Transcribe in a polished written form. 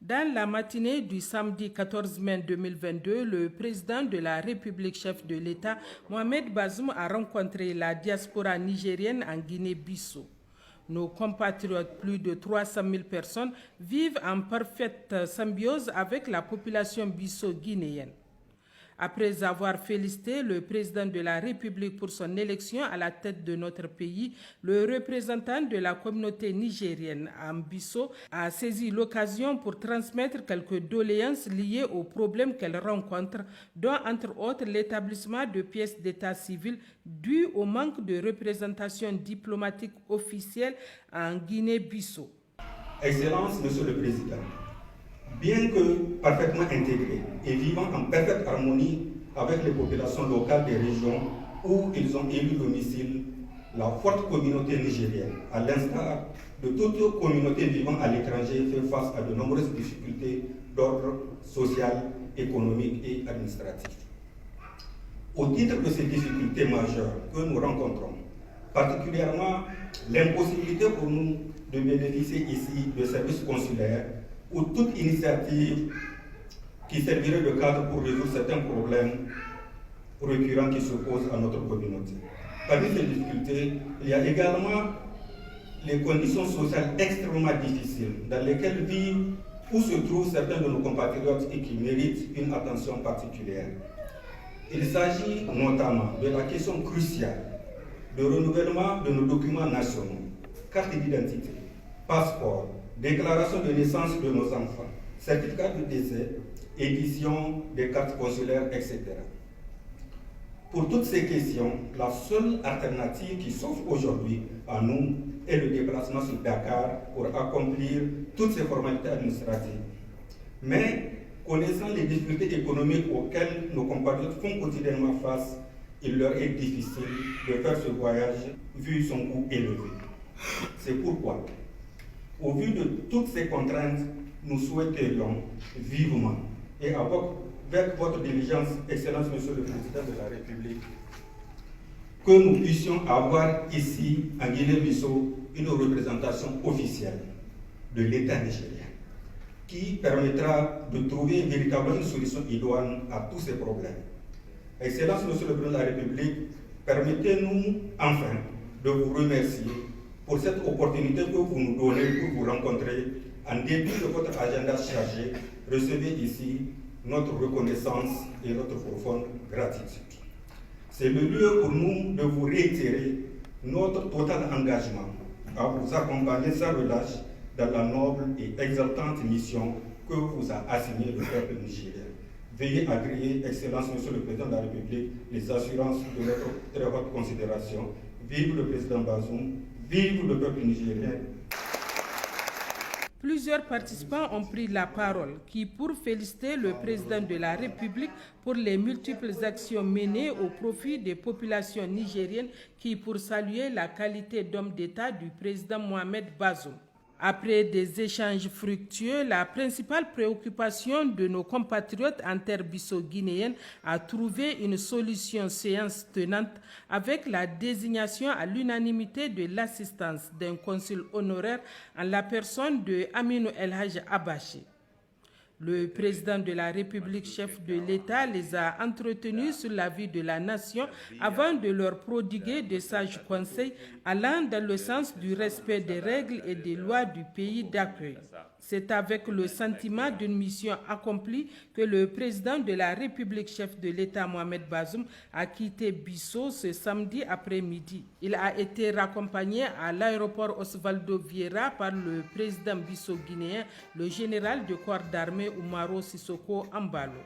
Dans la matinée du samedi 14 mai 2022, le président de la République, chef de l'État, Mohamed Bazoum, a rencontré la diaspora nigérienne en Guinée-Bissau. Nos compatriotes, plus de 300 000 personnes, vivent en parfaite symbiose avec la population bissau-guinéenne. Après avoir félicité le président de la République pour son élection à la tête de notre pays, le représentant de la communauté nigérienne en Bissau a saisi l'occasion pour transmettre quelques doléances liées aux problèmes qu'elle rencontre, dont entre autres l'établissement de pièces d'état civil dû au manque de représentation diplomatique officielle en Guinée-Bissau. Excellence, Monsieur le Président, bien que parfaitement intégrés et vivant en parfaite harmonie avec les populations locales des régions où ils ont élu domicile, la forte communauté nigérienne, à l'instar de toute communauté vivant à l'étranger, fait face à de nombreuses difficultés d'ordre social, économique et administratif. Au titre de ces difficultés majeures que nous rencontrons, particulièrement l'impossibilité pour nous de bénéficier ici de services consulaires ou toute initiative qui servirait de cadre pour résoudre certains problèmes récurrents qui se posent à notre communauté. Parmi ces difficultés, il y a également les conditions sociales extrêmement difficiles dans lesquelles vivent ou se trouvent certains de nos compatriotes et qui méritent une attention particulière. Il s'agit notamment de la question cruciale de renouvellement de nos documents nationaux, carte d'identité, passeport, déclaration de naissance de nos enfants, certificat de décès, édition des cartes consulaires, etc. Pour toutes ces questions, la seule alternative qui s'offre aujourd'hui à nous est le déplacement sur Dakar pour accomplir toutes ces formalités administratives. Mais, connaissant les difficultés économiques auxquelles nos compatriotes font quotidiennement face, il leur est difficile de faire ce voyage vu son coût élevé. C'est pourquoi, au vu de toutes ces contraintes, nous souhaiterions vivement et avec votre diligence, Excellence Monsieur le Président de la République, que nous puissions avoir ici, en Guinée-Bissau, une représentation officielle de l'État nigérien qui permettra de trouver véritablement une solution idoine à tous ces problèmes. Excellence Monsieur le Président de la République, permettez-nous enfin de vous remercier pour cette opportunité que vous nous donnez pour vous rencontrer. En dépit de votre agenda chargé, recevez ici notre reconnaissance et notre profonde gratitude. C'est le lieu pour nous de vous réitérer notre total engagement à vous accompagner sans relâche dans la noble et exaltante mission que vous a assignée le peuple nigérien. Veuillez agréer, Excellence Monsieur le Président de la République, les assurances de notre très haute considération. Vive le Président Bazoum, vive le peuple nigérien. Plusieurs participants ont pris la parole pour féliciter le président de la République pour les multiples actions menées au profit des populations nigériennes pour saluer la qualité d'homme d'État du président Mohamed Bazoum. Après des échanges fructueux, la principale préoccupation de nos compatriotes en terre bissau-guinéenne a trouvé une solution séance tenante avec la désignation à l'unanimité de l'assistance d'un consul honoraire en la personne de Aminou El Hadj Abaché. Le président de la République, chef de l'État, les a entretenus sur la vie de la nation avant de leur prodiguer de sages conseils allant dans le sens du respect des règles et des lois du pays d'accueil. C'est avec le sentiment d'une mission accomplie que le président de la République, chef de l'État Mohamed Bazoum, a quitté Bissau ce samedi après-midi. Il a été raccompagné à l'aéroport Osvaldo Vieira par le président bissau-guinéen, le général de corps d'armée Oumaro Sissoko Embalo.